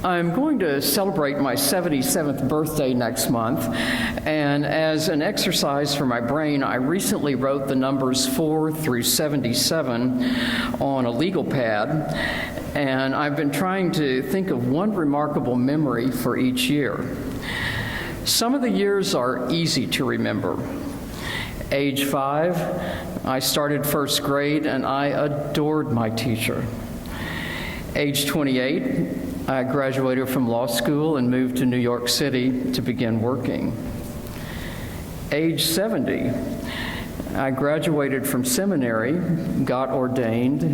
I'm going to celebrate my 77th birthday next month, and as an exercise for my brain, I recently wrote the numbers 4 through 77 on a legal pad, and I've been trying to think of one remarkable memory for each year. Some of the years are easy to remember. Age 5, I started first grade, and I adored my teacher. Age 28, I graduated from law school and moved to New York City to begin working. Age 70, I graduated from seminary, got ordained,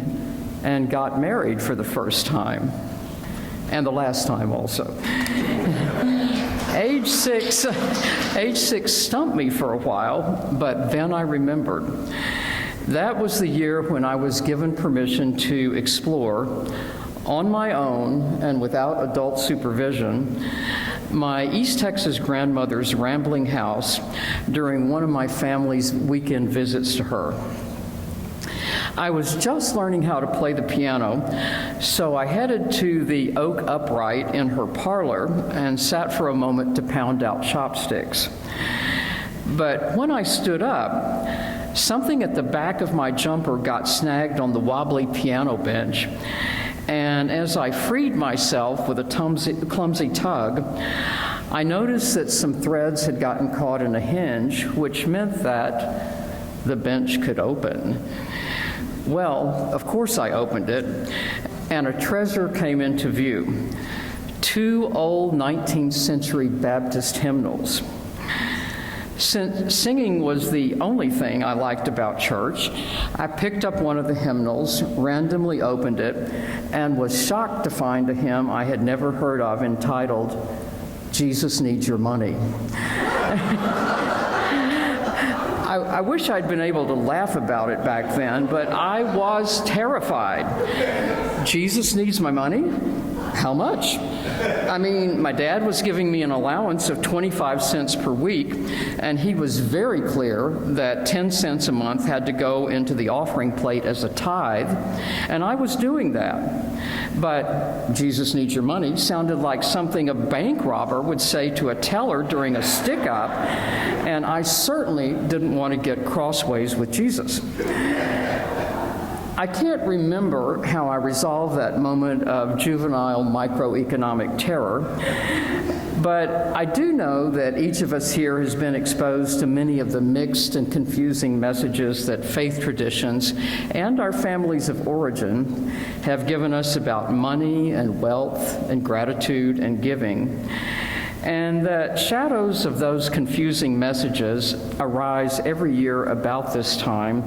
and got married for the first time, and the last time also. Age six stumped me for a while, but then I remembered. That was the year when I was given permission to explore, on my own and without adult supervision, my East Texas grandmother's rambling house during one of my family's weekend visits to her. I was just learning how to play the piano, so I headed to the oak upright in her parlor and sat for a moment to pound out chopsticks. But when I stood up, something at the back of my jumper got snagged on the wobbly piano bench, and as I freed myself with a clumsy tug, I noticed that some threads had gotten caught in a hinge, which meant that the bench could open. Well, of course I opened it, and a treasure came into view. 2 old 19th century Baptist hymnals. Since singing was the only thing I liked about church, I picked up one of the hymnals, randomly opened it, and was shocked to find a hymn I had never heard of entitled, "Jesus Needs Your Money." I wish I'd been able to laugh about it back then, but I was terrified. Jesus needs my money? How much? I mean, my dad was giving me an allowance of 25 cents per week, and he was very clear that 10 cents a month had to go into the offering plate as a tithe, and I was doing that. But Jesus needs your money sounded like something a bank robber would say to a teller during a stick-up, and I certainly didn't want to get crossways with Jesus. I can't remember how I resolved that moment of juvenile microeconomic terror, but I do know that each of us here has been exposed to many of the mixed and confusing messages that faith traditions and our families of origin have given us about money and wealth and gratitude and giving, and that shadows of those confusing messages arise every year about this time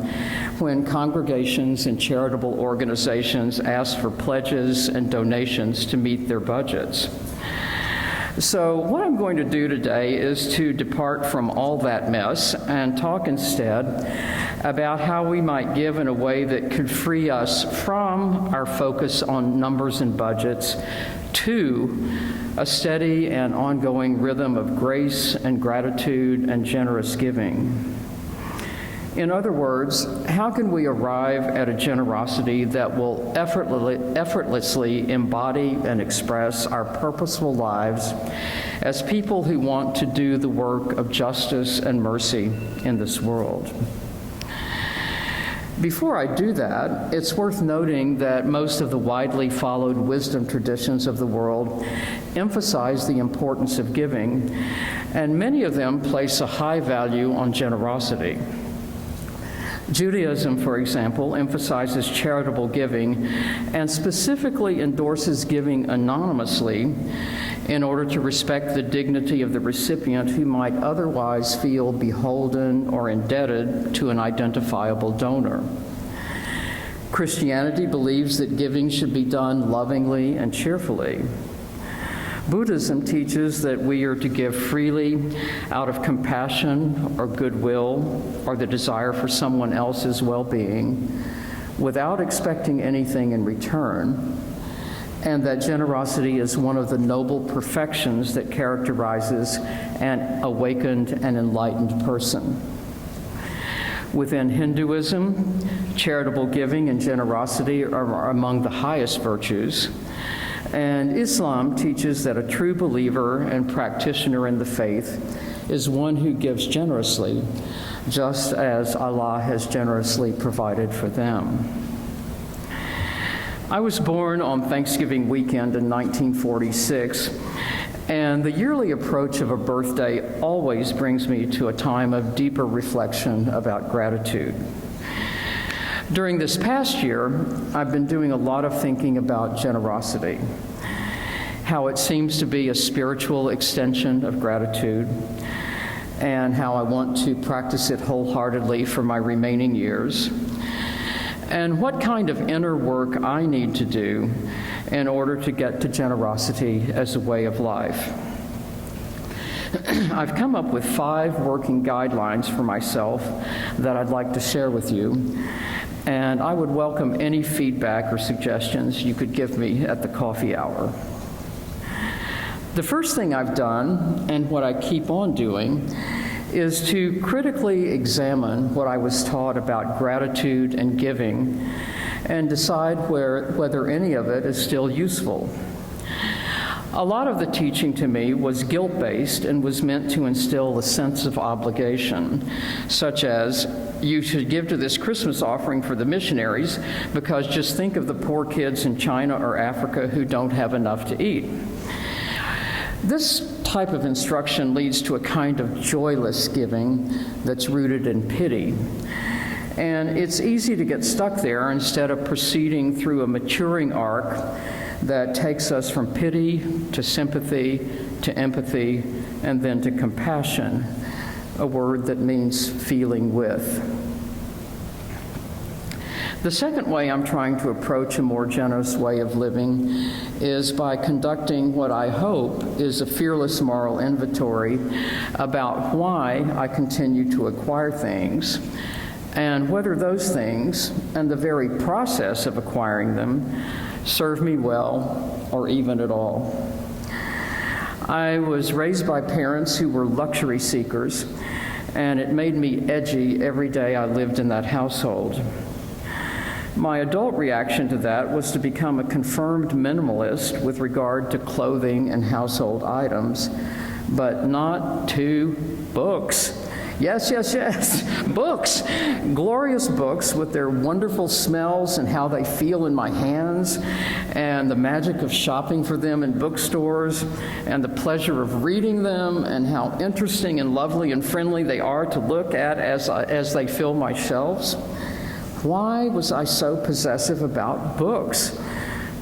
when congregations and charitable organizations ask for pledges and donations to meet their budgets. So what I'm going to do today is to depart from all that mess and talk instead about how we might give in a way that could free us from our focus on numbers and budgets to a steady and ongoing rhythm of grace and gratitude and generous giving. In other words, how can we arrive at a generosity that will effortlessly embody and express our purposeful lives as people who want to do the work of justice and mercy in this world? Before I do that, it's worth noting that most of the widely followed wisdom traditions of the world emphasize the importance of giving, and many of them place a high value on generosity. Judaism, for example, emphasizes charitable giving and specifically endorses giving anonymously in order to respect the dignity of the recipient who might otherwise feel beholden or indebted to an identifiable donor. Christianity believes that giving should be done lovingly and cheerfully. Buddhism teaches that we are to give freely out of compassion or goodwill or the desire for someone else's well-being without expecting anything in return, and that generosity is one of the noble perfections that characterizes an awakened and enlightened person. Within Hinduism, charitable giving and generosity are among the highest virtues, And Islam teaches that a true believer and practitioner in the faith is one who gives generously, just as Allah has generously provided for them. I was born on Thanksgiving weekend in 1946, and the yearly approach of a birthday always brings me to a time of deeper reflection about gratitude. During this past year, I've been doing a lot of thinking about generosity, how it seems to be a spiritual extension of gratitude, and how I want to practice it wholeheartedly for my remaining years, and what kind of inner work I need to do in order to get to generosity as a way of life. I've come up with 5 working guidelines for myself that I'd like to share with you, and I would welcome any feedback or suggestions you could give me at the coffee hour. The first thing I've done, and what I keep on doing, is to critically examine what I was taught about gratitude and giving and decide whether any of it is still useful. A lot of the teaching to me was guilt-based and was meant to instill a sense of obligation, such as, you should give to this Christmas offering for the missionaries because just think of the poor kids in China or Africa who don't have enough to eat. This type of instruction leads to a kind of joyless giving that's rooted in pity. And it's easy to get stuck there instead of proceeding through a maturing arc that takes us from pity to sympathy to empathy and then to compassion, a word that means feeling with. The second way I'm trying to approach a more generous way of living is by conducting what I hope is a fearless moral inventory about why I continue to acquire things and whether those things and the very process of acquiring them serve me well or even at all. I was raised by parents who were luxury seekers, and it made me edgy every day I lived in that household. My adult reaction to that was to become a confirmed minimalist with regard to clothing and household items, but not to books. Yes, yes, yes, books. Glorious books with their wonderful smells and how they feel in my hands, and the magic of shopping for them in bookstores, and the pleasure of reading them, and how interesting and lovely and friendly they are to look at as they fill my shelves. Why was I so possessive about books?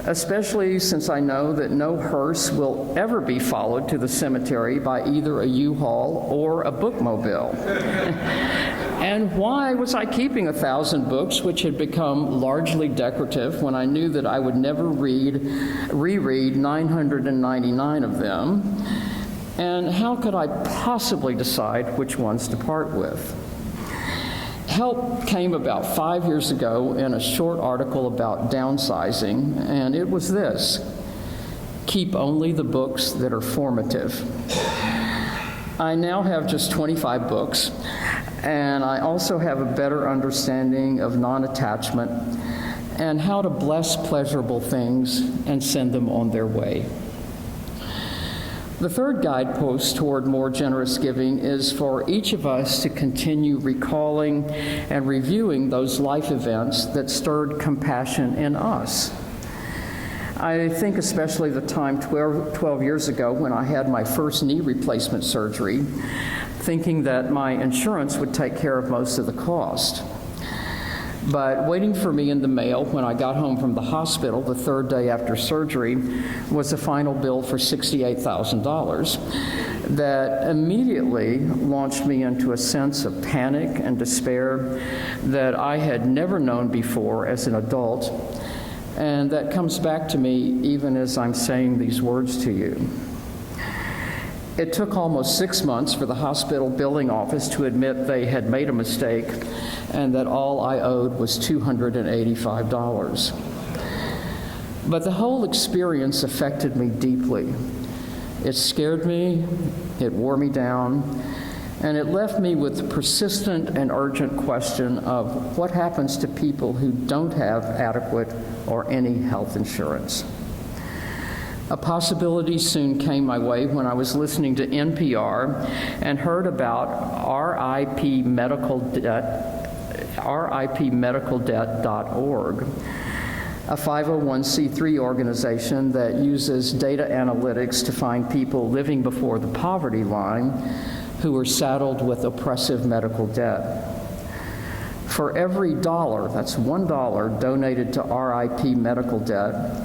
Especially since I know that no hearse will ever be followed to the cemetery by either a U-Haul or a bookmobile. And why was I keeping 1,000 books which had become largely decorative when I knew that I would never reread 999 of them? And how could I possibly decide which ones to part with? Help came about 5 years ago in a short article about downsizing, and it was this: keep only the books that are formative. I now have just 25 books, and I also have a better understanding of non-attachment and how to bless pleasurable things and send them on their way. The third guidepost toward more generous giving is for each of us to continue recalling and reviewing those life events that stirred compassion in us. I think especially the time 12 years ago when I had my first knee replacement surgery, thinking that my insurance would take care of most of the cost. But waiting for me in the mail when I got home from the hospital the third day after surgery was a final bill for $68,000 that immediately launched me into a sense of panic and despair that I had never known before as an adult, and that comes back to me even as I'm saying these words to you. It took almost 6 months for the hospital billing office to admit they had made a mistake and that all I owed was $285. But the whole experience affected me deeply. It scared me, it wore me down, and it left me with the persistent and urgent question of what happens to people who don't have adequate or any health insurance. A possibility soon came my way when I was listening to NPR and heard about ripmedicaldebt.org, a 501c3 organization that uses data analytics to find people living before the poverty line who are saddled with oppressive medical debt. For every dollar, that's $1 donated to RIP medical debt,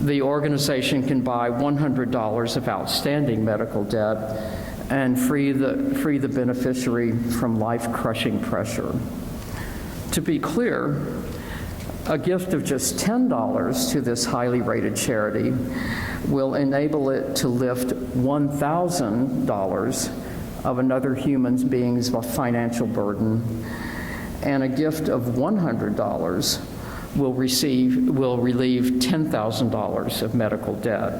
the organization can buy $100 of outstanding medical debt and free the beneficiary from life-crushing pressure. To be clear, a gift of just $10 to this highly rated charity will enable it to lift $1,000 of another human being's financial burden, and a gift of $100 will relieve $10,000 of medical debt.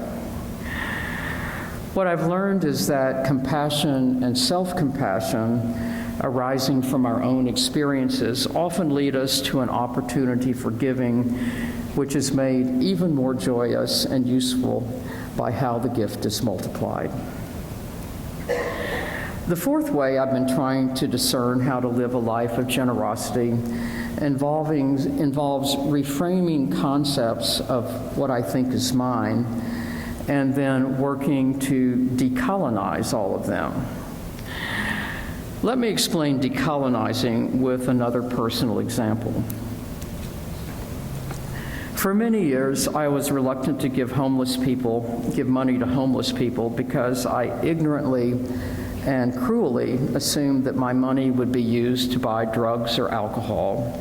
What I've learned is that compassion and self-compassion arising from our own experiences often lead us to an opportunity for giving, which is made even more joyous and useful by how the gift is multiplied. The fourth way I've been trying to discern how to live a life of generosity involves reframing concepts of what I think is mine and then working to decolonize all of them. Let me explain decolonizing with another personal example. For many years, I was reluctant to give money to homeless people because I ignorantly and cruelly assumed that my money would be used to buy drugs or alcohol,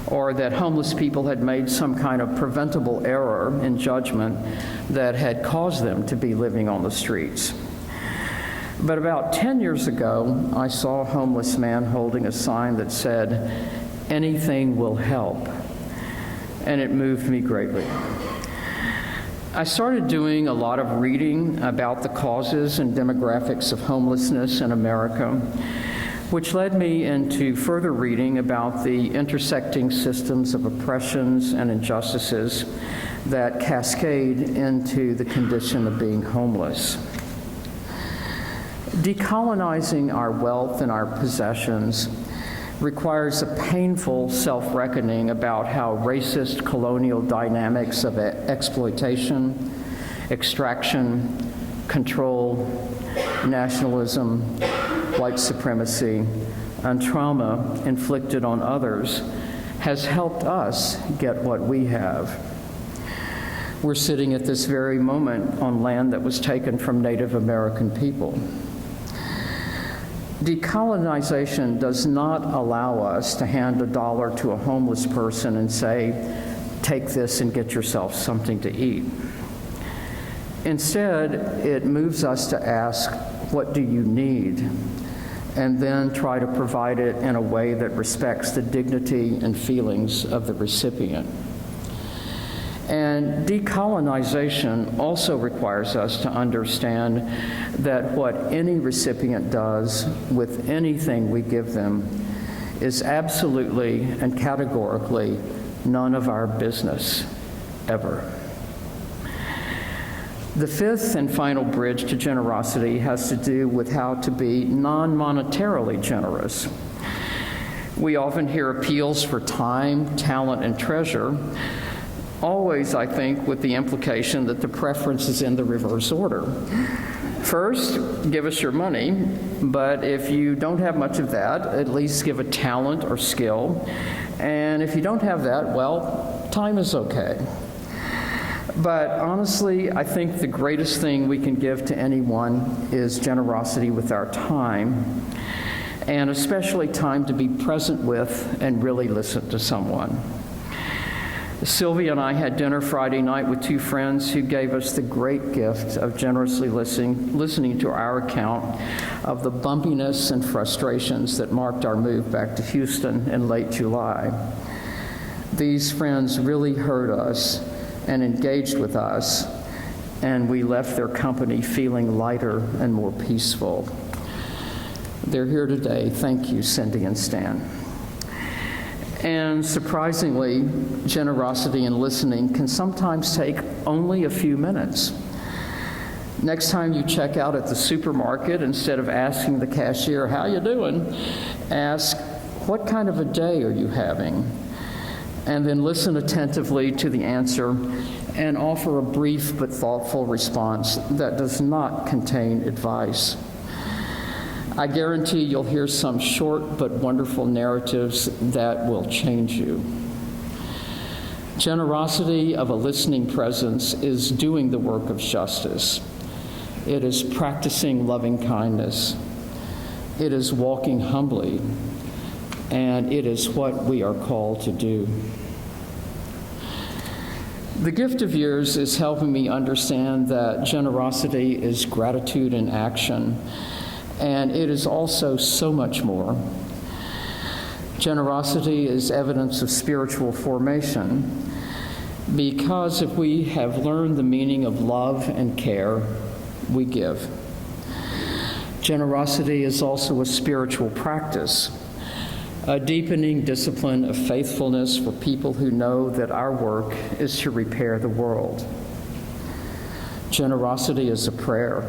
or that homeless people had made some kind of preventable error in judgment that had caused them to be living on the streets. But about 10 years ago, I saw a homeless man holding a sign that said, "Anything will help," and it moved me greatly. I started doing a lot of reading about the causes and demographics of homelessness in America, which led me into further reading about the intersecting systems of oppressions and injustices that cascade into the condition of being homeless. Decolonizing our wealth and our possessions requires a painful self-reckoning about how racist colonial dynamics of exploitation, extraction, control, nationalism, white supremacy, and trauma inflicted on others has helped us get what we have. We're sitting at this very moment on land that was taken from Native American people. Decolonization does not allow us to hand $1 to a homeless person and say, "Take this and get yourself something to eat." Instead, it moves us to ask, "What do you need?" and then try to provide it in a way that respects the dignity and feelings of the recipient. And decolonization also requires us to understand that what any recipient does with anything we give them is absolutely and categorically none of our business, ever. The fifth and final bridge to generosity has to do with how to be non-monetarily generous. We often hear appeals for time, talent, and treasure, always, I think, with the implication that the preference is in the reverse order. First, give us your money, but if you don't have much of that, at least give a talent or skill. And if you don't have that, well, time is okay. But honestly, I think the greatest thing we can give to anyone is generosity with our time, and especially time to be present with and really listen to someone. Sylvia and I had dinner Friday night with two friends who gave us the great gift of generously listening to our account of the bumpiness and frustrations that marked our move back to Houston in late July. These friends really heard us and engaged with us, and we left their company feeling lighter and more peaceful. They're here today. Thank you, Cindy and Stan. And surprisingly, generosity and listening can sometimes take only a few minutes. Next time you check out at the supermarket, instead of asking the cashier, "How you doing?" ask, "What kind of a day are you having?" And then listen attentively to the answer and offer a brief but thoughtful response that does not contain advice. I guarantee you'll hear some short but wonderful narratives that will change you. Generosity of a listening presence is doing the work of justice. It is practicing loving kindness. It is walking humbly. And it is what we are called to do. The gift of years is helping me understand that generosity is gratitude in action, and it is also so much more. Generosity is evidence of spiritual formation, because if we have learned the meaning of love and care, we give. Generosity is also a spiritual practice, a deepening discipline of faithfulness for people who know that our work is to repair the world. Generosity is a prayer,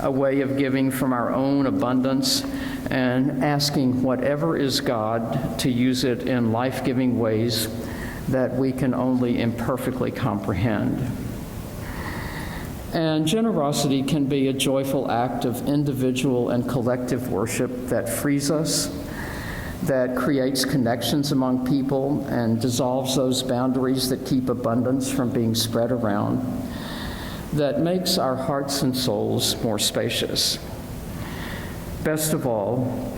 a way of giving from our own abundance and asking whatever is God to use it in life-giving ways that we can only imperfectly comprehend. And generosity can be a joyful act of individual and collective worship that frees us, that creates connections among people and dissolves those boundaries that keep abundance from being spread around, that makes our hearts and souls more spacious. Best of all,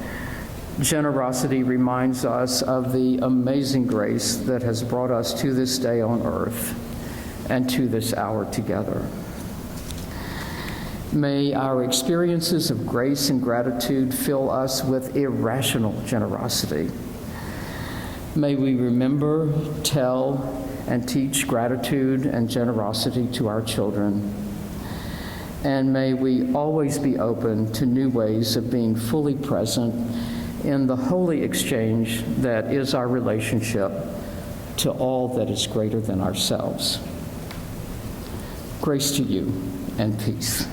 generosity reminds us of the amazing grace that has brought us to this day on earth and to this hour together. May our experiences of grace and gratitude fill us with irrational generosity. May we remember, tell, and teach gratitude and generosity to our children. And may we always be open to new ways of being fully present in the holy exchange that is our relationship to all that is greater than ourselves. Grace to you and peace.